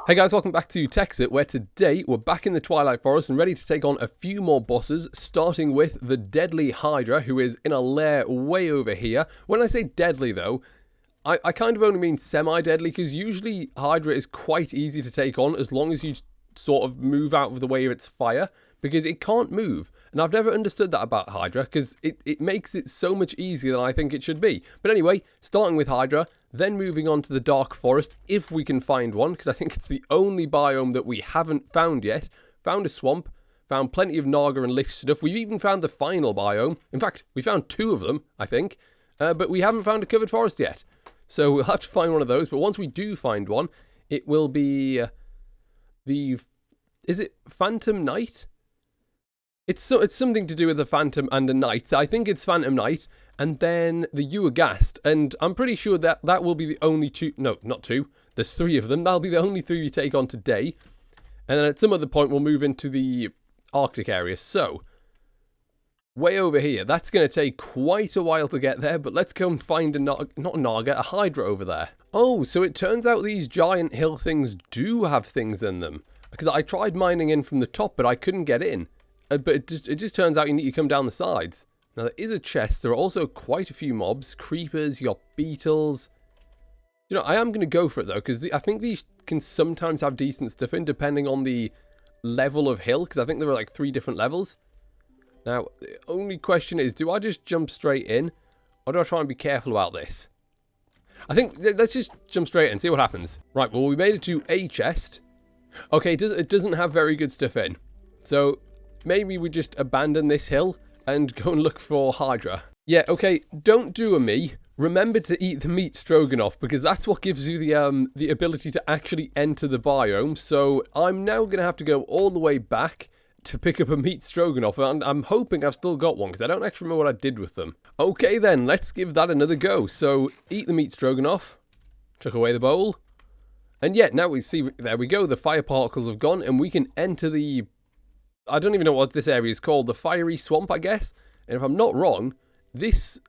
Hey guys, welcome back to Tekxit, where today we're back in the Twilight Forest and ready to take on a few more bosses, starting with the deadly Hydra, who is in a lair way over here. When I say deadly though, I kind of only mean semi-deadly, because usually Hydra is quite easy to take on as long as you sort of move out of the way of its fire, because it can't move. And I've never understood that about Hydra, because it makes it so much easier than I think it should be. But anyway, starting with Hydra, then moving on to the Dark Forest, if we can find one, because I think it's the only biome that we haven't found yet. Found a swamp, found plenty of Naga and Lich stuff. We've even found the final biome. In fact, we found two of them, I think. But we haven't found a covered forest yet. So we'll have to find one of those. But once we do find one, it will be is it Phantom Knight? It's something to do with the Phantom and the Knight. I think it's Phantom Knight, and then the Ghast. And I'm pretty sure that will be the only two. No, not two. There's three of them. That'll be the only three we take on today. And then at some other point, we'll move into the Arctic area. So, way over here. That's going to take quite a while to get there, but let's go and find a Hydra over there. Oh, so it turns out these giant hill things do have things in them. Because I tried mining in from the top, but I couldn't get in. But it just turns out you need to come down the sides. Now, there is a chest. There are also quite a few mobs. Creepers, you got beetles. You know, I am going to go for it, though, because I think these can sometimes have decent stuff in, depending on the level of hill, because I think there are like 3 different levels. Now, the only question is, do I just jump straight in, or do I try and be careful about this? I think, let's just jump straight in and see what happens. Right, well, we made it to a chest. Okay, it doesn't have very good stuff in. So, maybe we just abandon this hill and go and look for Hydra. Yeah, okay, don't do a me. Remember to eat the meat stroganoff, because that's what gives you the ability to actually enter the biome. So I'm now going to have to go all the way back to pick up a meat stroganoff, and I'm hoping I've still got one, because I don't actually remember what I did with them. Okay then, let's give that another go. So, eat the meat stroganoff, chuck away the bowl, and yeah, now we see, there we go, the fire particles have gone, and we can enter the, I don't even know what this area is called, the fiery swamp, I guess. And if I'm not wrong, this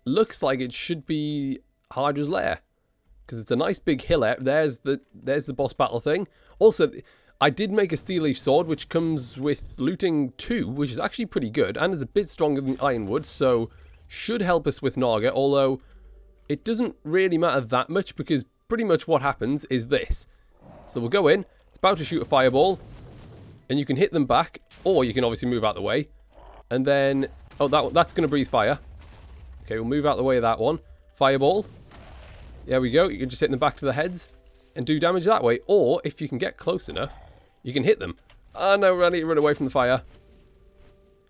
looks like it should be Hydra's lair, because it's a nice big hill out. There's the boss battle thing. Also, I did make a steel leaf sword, which comes with looting 2, which is actually pretty good, and is a bit stronger than ironwood, so should help us with Naga, although it doesn't really matter that much, because pretty much what happens is this. So we'll go in, it's about to shoot a fireball, and you can hit them back, or you can obviously move out the way, and then, oh, that's going to breathe fire. Okay, we'll move out the way of that one. Fireball. There we go, you can just hit them back to the heads, and do damage that way, or if you can get close enough, you can hit them. Oh no, I need to run away from the fire.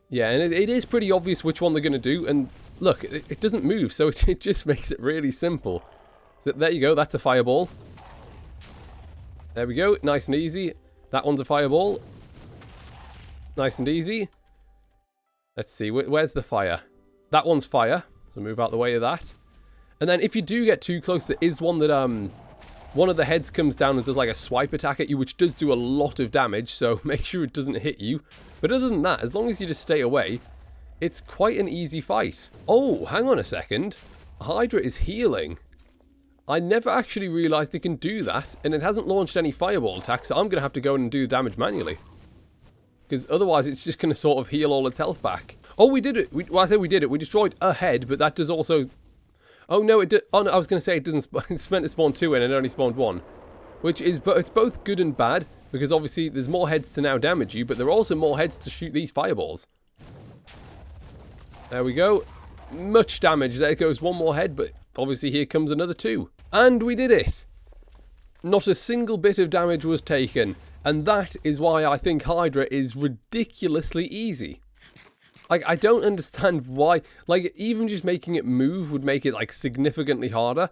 Yeah, and it is pretty obvious which one they're going to do. And look, it doesn't move, so it just makes it really simple. So there you go, that's a fireball. There we go, nice and easy. That one's a fireball. Nice and easy. Let's see, where's the fire? That one's fire, so move out the way of that. And then if you do get too close, there is one that, one of the heads comes down and does like a swipe attack at you, which does do a lot of damage, so make sure it doesn't hit you. But other than that, as long as you just stay away, it's quite an easy fight. Oh, hang on a second. Hydra is healing. I never actually realised it can do that, and it hasn't launched any fireball attacks, so I'm going to have to go in and do the damage manually. Because otherwise it's just going to sort of heal all its health back. Oh, we did it. Well, I say we did it. We destroyed a head, but that does also... Oh no, oh, no, I was going to say it doesn't. It's meant to spawn 2 in, and it only spawned 1, which is, but it's both good and bad, because obviously there's more heads to now damage you, but there are also more heads to shoot these fireballs. There we go, much damage. There goes one more head, but obviously here comes another 2, and we did it. Not a single bit of damage was taken, and that is why I think Hydra is ridiculously easy. Like, I don't understand why, like, even just making it move would make it, like, significantly harder.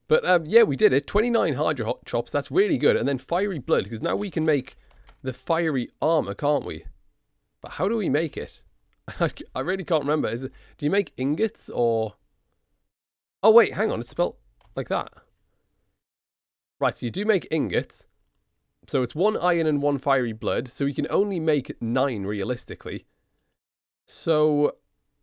But, yeah, we did it. 29 Hydra chops, that's really good. And then Fiery Blood, because now we can make the fiery armor, can't we? But how do we make it? I really can't remember. Do you make ingots, or... Oh, wait, hang on, it's spelled like that. Right, so you do make ingots. So it's 1 iron and 1 fiery blood, so we can only make 9, realistically. So,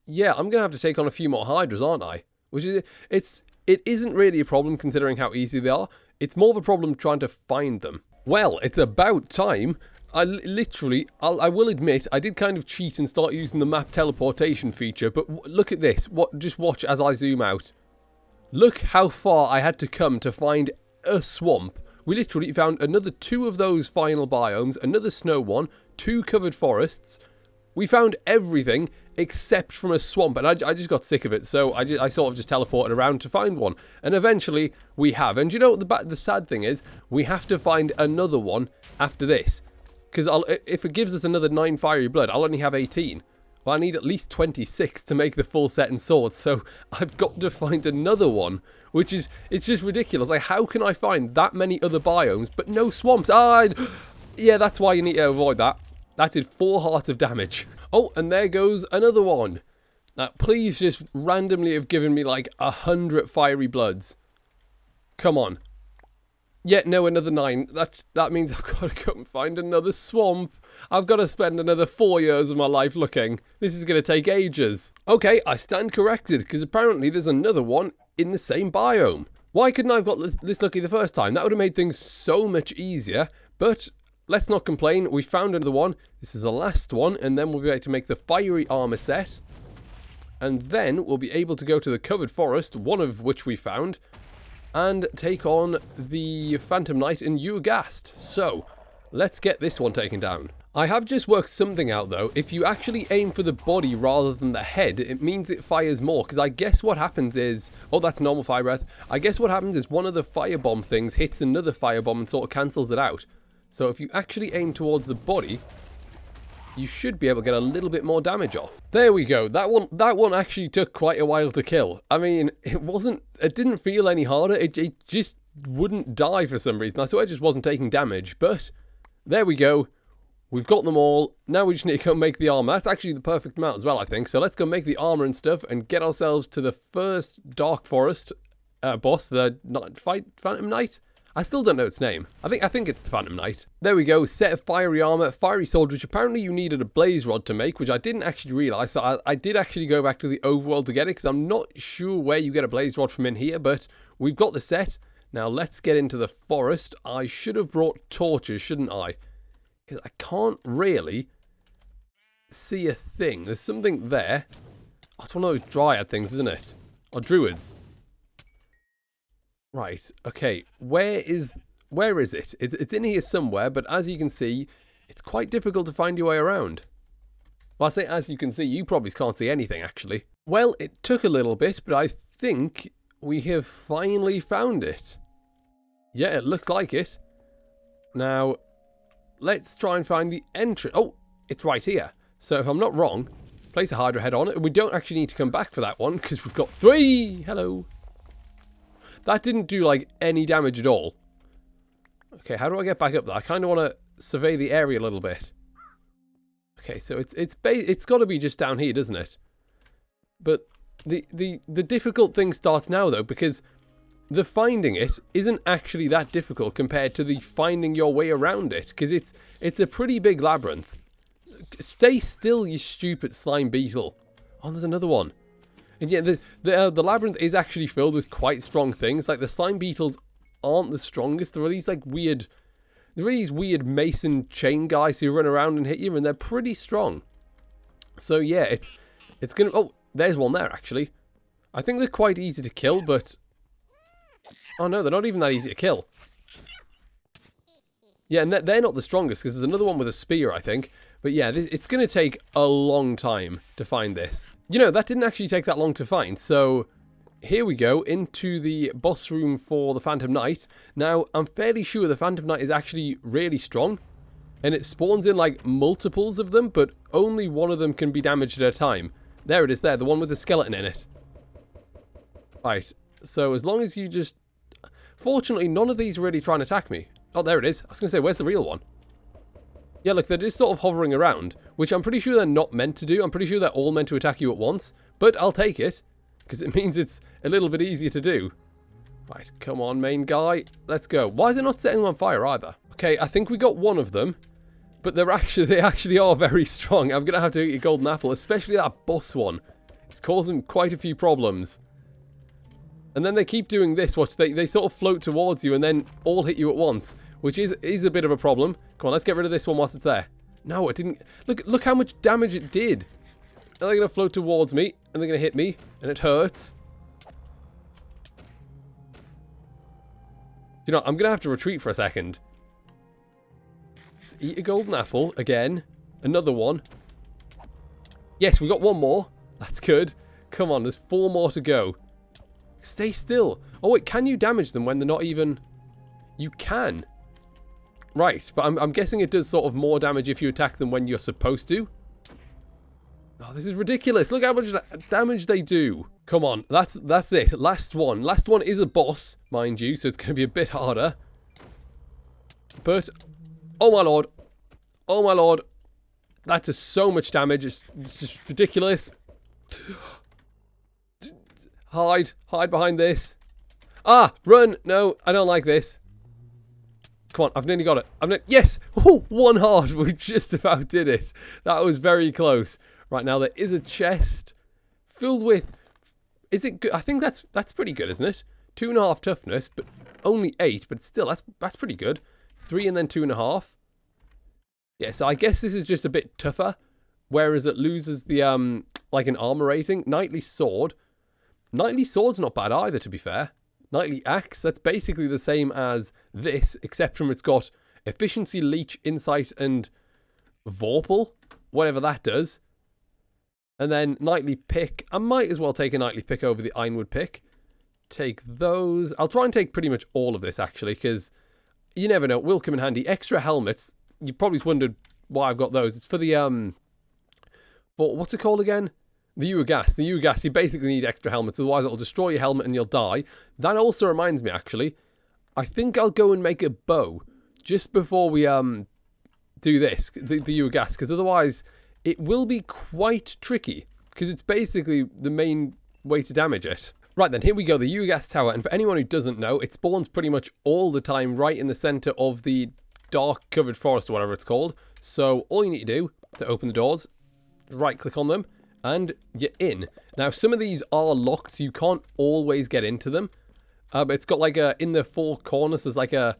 yeah, I'm going to have to take on a few more Hydras, aren't I? Which is, it isn't really a problem considering how easy they are. It's more of a problem trying to find them. Well, it's about time. I will admit, I did kind of cheat and start using the map teleportation feature, but look at this. Just watch as I zoom out. Look how far I had to come to find a swamp. We literally found another 2 of those final biomes, another snow one, 2 covered forests. We found everything except from a swamp, and I just got sick of it, so I sort of just teleported around to find one. And eventually, we have. And you know what the sad thing is? We have to find another one after this. Because if it gives us another 9 fiery blood, I'll only have 18. Well, I need at least 26 to make the full set and sword, so I've got to find another one, which is, it's just ridiculous. Like, how can I find that many other biomes, but no swamps? Yeah, that's why you need to avoid that. That did 4 hearts of damage. Oh, and there goes another one. Now, please just randomly have given me, like, 100 fiery bloods. Come on. Yeah, no, another 9. That means I've got to go and find another swamp. I've got to spend another 4 years of my life looking. This is going to take ages. Okay, I stand corrected, because apparently there's another one in the same biome. Why couldn't I have got this lucky the first time? That would have made things so much easier. But let's not complain. We found another one. This is the last one, and then we'll be able to make the fiery armor set. And then we'll be able to go to the covered forest, one of which we found, and take on the Phantom Knight and Ghast. So, let's get this one taken down. I have just worked something out though. If you actually aim for the body rather than the head, it means it fires more. Because I guess what happens is... Oh, that's normal fire breath. I guess what happens is one of the firebomb things hits another firebomb and sort of cancels it out. So if you actually aim towards the body, you should be able to get a little bit more damage off. There we go. That one actually took quite a while to kill. I mean, it didn't feel any harder. It just wouldn't die for some reason. I swear it just wasn't taking damage. But there we go. We've got them all. Now we just need to go make the armor. That's actually the perfect amount as well, I think. So let's go make the armor and stuff and get ourselves to the first Dark Forest boss, the Phantom Knight. I still don't know its name. I think it's the Phantom Knight. There we go. Set of fiery armor, fiery sword, which apparently you needed a blaze rod to make, which I didn't actually realize. So I did actually go back to the overworld to get it, because I'm not sure where you get a blaze rod from in here, but we've got the set. Now let's get into the forest. I should have brought torches, shouldn't I? Because I can't really see a thing. There's something there. Oh, it's one of those dryad things, isn't it? Or druids. Right, okay, where is it? It's in here somewhere, but as you can see, it's quite difficult to find your way around. Well, I say as you can see, you probably can't see anything, actually. Well, it took a little bit, but I think we have finally found it. Yeah, it looks like it. Now, let's try and find the entrance. Oh, it's right here. So if I'm not wrong, place a Hydra head on it, and we don't actually need to come back for that one, because we've got 3! Hello! That didn't do, like, any damage at all. Okay, how do I get back up there? I kind of want to survey the area a little bit. Okay, so it's got to be just down here, doesn't it? But the difficult thing starts now, though, because the finding it isn't actually that difficult compared to the finding your way around it, because it's a pretty big labyrinth. Stay still, you stupid slime beetle. Oh, there's another one. And yeah, the labyrinth is actually filled with quite strong things. Like, the slime beetles aren't the strongest. There are these, like, weird mason chain guys who run around and hit you, and they're pretty strong. So, yeah, it's gonna... Oh, there's one there, actually. I think they're quite easy to kill, but... Oh, no, they're not even that easy to kill. Yeah, and they're not the strongest, because there's another one with a spear, I think. But, yeah, it's going to take a long time to find this. You know, that didn't actually take that long to find, so here we go into the boss room for the Phantom Knight. Now, I'm fairly sure the Phantom Knight is actually really strong, and it spawns in, like, multiples of them, but only one of them can be damaged at a time. There it is there, the one with the skeleton in it. Right, so as long as you just... Fortunately, none of these are really trying to attack me. Oh, there it is. I was going to say, where's the real one? Yeah, look, they're just sort of hovering around, which I'm pretty sure they're not meant to do. I'm pretty sure they're all meant to attack you at once, but I'll take it, because it means it's a little bit easier to do. Right, come on, main guy. Let's go. Why is it not setting them on fire either? Okay, I think we got one of them, but they actually are very strong. I'm going to have to eat a golden apple, especially that boss one. It's causing quite a few problems. And then they keep doing this, watch, they sort of float towards you and then all hit you at once, which is a bit of a problem. Come on, let's get rid of this one whilst it's there. No, it didn't. Look how much damage it did. Now they're going to float towards me, and they're going to hit me, and it hurts. You know, I'm going to have to retreat for a second. Let's eat a golden apple again. Another one. Yes, we got one more. That's good. Come on, there's 4 more to go. Stay still. Oh, wait, can you damage them when they're not even... You can. Right, but I'm guessing it does sort of more damage if you attack them when you're supposed to. Oh, this is ridiculous. Look how much damage they do. Come on, that's it. Last one. Last one is a boss, mind you, so it's going to be a bit harder. But, oh my lord. Oh my lord. That does so much damage. It's just ridiculous. Hide behind this. Ah, run. No, I don't like this. Come on, I've nearly got it. Yes! Oh, 1 heart. We just about did it. That was very close. Right, now there is a chest filled with... Is it good? I think that's pretty good, isn't it? 2.5 toughness, but only 8. But still, that's pretty good. 3 and then 2.5. Yeah, so I guess this is just a bit tougher. Whereas it loses the, like an armor rating. Knightly sword. Knightly sword's not bad either, to be fair. Knightly axe, that's basically the same as this, except from it's got efficiency, leech, insight, and vorpal, whatever that does. And then knightly pick. I might as well take a knightly pick over the ironwood pick. Take those. I'll try and take pretty much all of this, actually, because you never know. It will come in handy. Extra helmets. You probably wondered why I've got those. It's for the, for, what's it called again? The Ghast. The Ghast, you basically need extra helmets, otherwise it'll destroy your helmet and you'll die. That also reminds me, actually, I think I'll go and make a bow just before we do this, the Ghast, because otherwise it will be quite tricky, because it's basically the main way to damage it. Right then, here we go, the Ghast Tower, and for anyone who doesn't know, it spawns pretty much all the time right in the centre of the dark covered forest or whatever it's called. So all you need to do to open the doors, right click on them, and you're in. Now, some of these are locked, so you can't always get into them. But it's got like a, in the 4 corners, there's like a,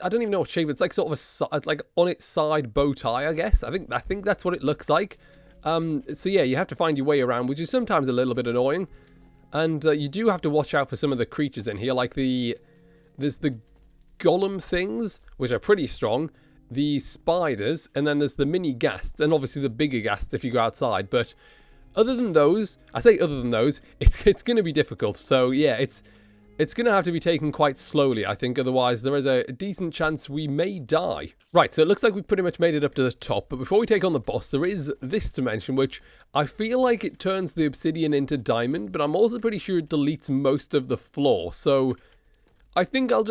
I don't even know what shape, it's like sort of a, it's like on its side bow tie, I guess. I think that's what it looks like. So yeah, you have to find your way around, which is sometimes a little bit annoying. And you do have to watch out for some of the creatures in here, like there's the golem things, which are pretty strong. The spiders, and then there's the mini ghasts, and obviously the bigger ghasts if you go outside. But other than those, I say other than those, it's going to be difficult. So yeah, it's going to have to be taken quite slowly, I think. Otherwise, there is a decent chance we may die. Right, so it looks like we've pretty much made it up to the top. But before we take on the boss, there is this dimension, which I feel like it turns the obsidian into diamond, but I'm also pretty sure it deletes most of the floor. So I think I'll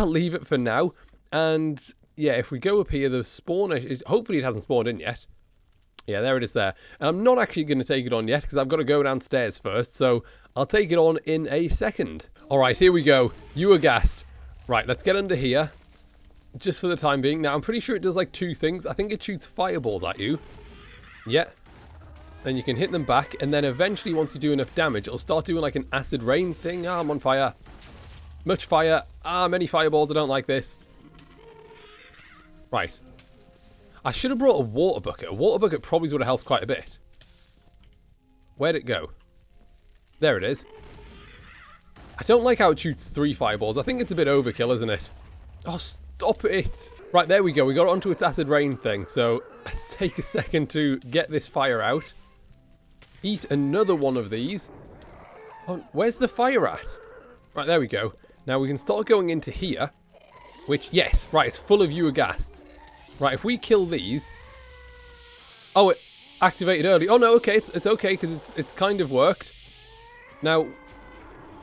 leave it for now. And yeah, if we go up here, the spawner, hopefully it hasn't spawned in yet. Yeah, there it is there. And I'm not actually going to take it on yet, because I've got to go downstairs first, so I'll take it on in a second. Alright, here we go. Ghast. Right, let's get under here, just for the time being. Now, I'm pretty sure it does like 2 things. I think it shoots fireballs at you. Yeah. Then you can hit them back, and then eventually, once you do enough damage, it'll start doing like an acid rain thing. Ah, I'm on fire. Much fire. Ah, many fireballs. I don't like this. Right. I should have brought a water bucket. A water bucket probably would have helped quite a bit. Where'd it go? There it is. I don't like how it shoots 3 fireballs. I think it's a bit overkill, isn't it? Oh, stop it. Right, there we go. We got onto its acid rain thing. So let's take a second to get this fire out. Eat another one of these. Oh, where's the fire at? Right, there we go. Now we can start going into here. Which, yes, right, it's full of Ghasts. Right, if we kill these... Oh, it activated early. Oh, no, okay, it's okay, because it's kind of worked. Now,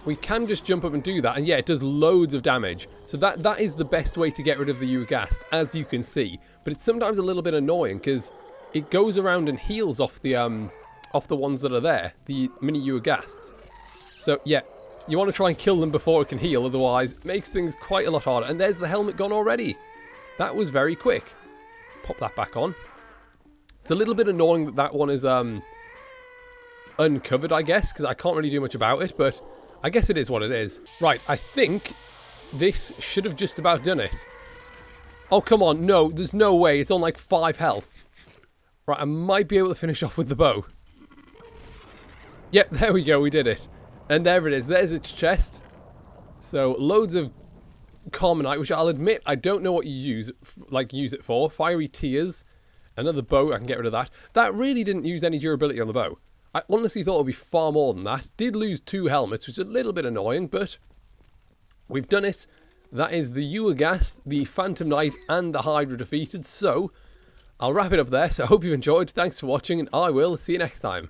we can just jump up and do that, and yeah, it does loads of damage. So that is the best way to get rid of the Ghast, as you can see. But it's sometimes a little bit annoying, because it goes around and heals off the ones that are there, the mini Ghasts. So, yeah. You want to try and kill them before it can heal, otherwise it makes things quite a lot harder. And there's the helmet gone already. That was very quick. Pop that back on. It's a little bit annoying that that one is uncovered, I guess, because I can't really do much about it, but I guess it is what it is. Right, I think this should have just about done it. Oh, come on. No, there's no way. It's on like 5 health. Right, I might be able to finish off with the bow. Yep, there we go. We did it. And there it is. There's its chest. So, loads of Carmenite, which I'll admit I don't know what you use it for. Fiery Tears. Another bow. I can get rid of that. That really didn't use any durability on the bow. I honestly thought it would be far more than that. Did lose 2 helmets, which is a little bit annoying, but we've done it. That is the Ghast, the Phantom Knight, and the Hydra defeated. So, I'll wrap it up there. So, I hope you enjoyed. Thanks for watching, and I will see you next time.